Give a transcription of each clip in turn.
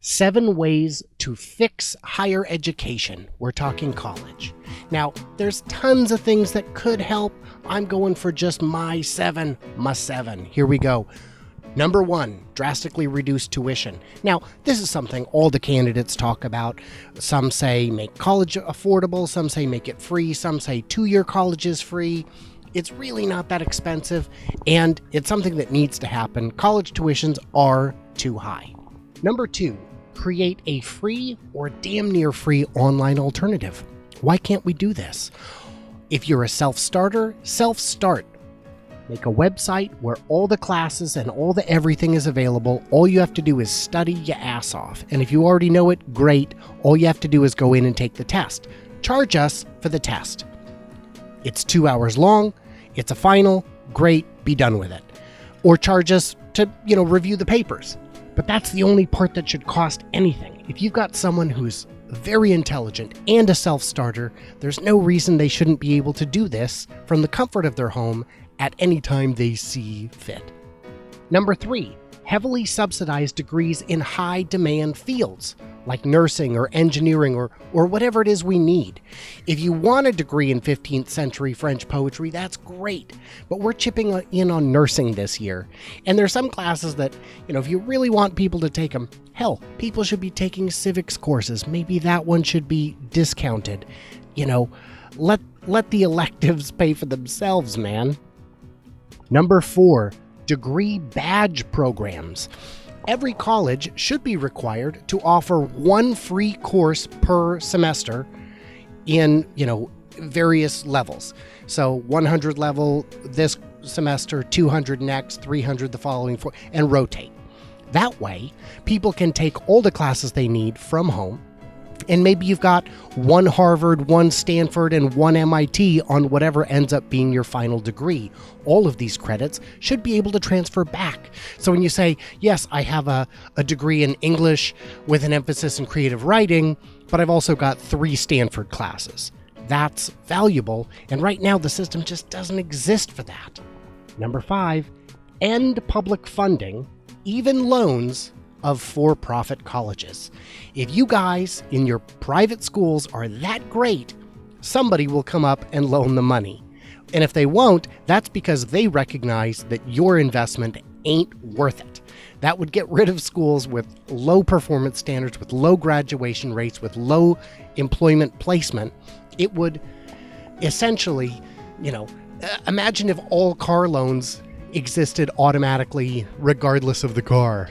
7 ways to fix higher education. We're talking college. Now, there's tons of things that could help. I'm going for just my 7. Here we go. Number 1, drastically reduce tuition. Now, this is something all the candidates talk about. Some say make college affordable, some say make it free, some say 2-year college is free. It's really not that expensive, and it's something that needs to happen. College tuitions are too high. Number 2, create a free or damn near free online alternative. Why can't we do this? If you're a self-starter, self-start. Make a website where all the classes and all the everything is available. All you have to do is study your ass off. And if you already know it, great. All you have to do is go in and take the test. Charge us for the test. It's 2 hours long. It's a final. Great. Be done with it. Or charge us to, review the papers. But that's the only part that should cost anything. If you've got someone who's very intelligent and a self-starter, there's no reason they shouldn't be able to do this from the comfort of their home at any time they see fit. Number 3, heavily subsidized degrees in high demand fields like nursing or engineering or whatever it is we need. If you want a degree in 15th century French poetry, that's great. But we're chipping in on nursing this year. And there's some classes that, if you really want people to take them, hell, people should be taking civics courses. Maybe that one should be discounted. Let the electives pay for themselves, man. Number 4, degree badge programs. Every college should be required to offer one free course per semester in, various levels. So 100 level this semester, 200 next, 300 the following, and rotate. That way, people can take all the classes they need from home. And maybe you've got 1 Harvard, 1 Stanford, and 1 MIT on whatever ends up being your final degree. All of these credits should be able to transfer back. So when you say, yes, I have a degree in English with an emphasis in creative writing, but I've also got 3 Stanford classes. That's valuable, and right now the system just doesn't exist for that. Number 5, end public funding, even loans, of for-profit colleges. If you guys in your private schools are that great, somebody will come up and loan the money. And if they won't, that's because they recognize that your investment ain't worth it. That would get rid of schools with low performance standards, with low graduation rates, with low employment placement. It would essentially, imagine if all car loans existed automatically regardless of the car.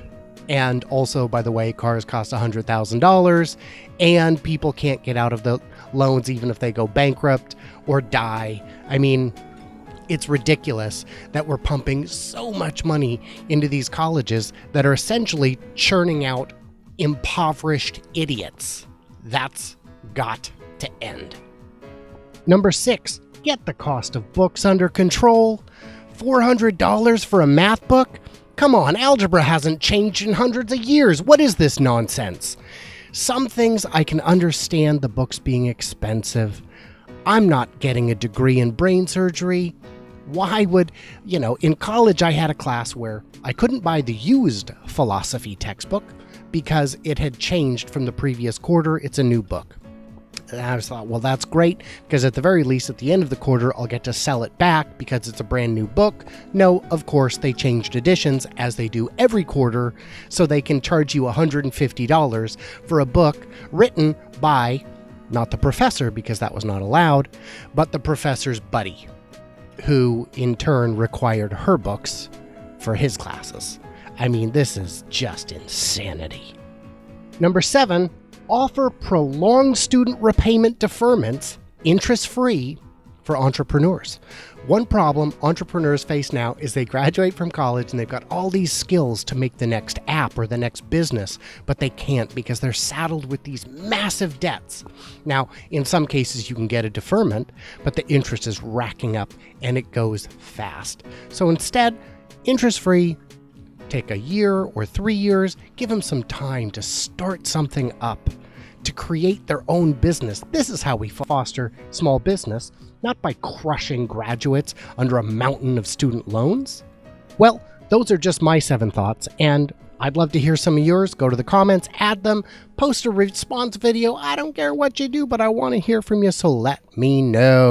And also, by the way, cars cost $100,000 and people can't get out of the loans even if they go bankrupt or die. I mean, it's ridiculous that we're pumping so much money into these colleges that are essentially churning out impoverished idiots. That's got to end. Number 6, get the cost of books under control. $400 for a math book? Come on, algebra hasn't changed in hundreds of years. What is this nonsense? Some things I can understand the books being expensive. I'm not getting a degree in brain surgery. Why would, in college I had a class where I couldn't buy the used philosophy textbook because it had changed from the previous quarter. It's a new book. And I just thought, well, that's great, because at the very least, at the end of the quarter, I'll get to sell it back because it's a brand new book. No, of course, they changed editions, as they do every quarter, so they can charge you $150 for a book written by, not the professor, because that was not allowed, but the professor's buddy, who in turn required her books for his classes. I mean, this is just insanity. Number 7, offer prolonged student repayment deferments, interest-free, for entrepreneurs. One problem entrepreneurs face now is they graduate from college and they've got all these skills to make the next app or the next business, but they can't because they're saddled with these massive debts. Now, in some cases you can get a deferment, but the interest is racking up and it goes fast. So instead, interest-free, take a year or 3 years, give them some time to start something up, to create their own business. This is how we foster small business, not by crushing graduates under a mountain of student loans. Well, those are just my 7 thoughts, and I'd love to hear some of yours. Go to the comments, add them, post a response video. I don't care what you do, but I want to hear from you, so let me know.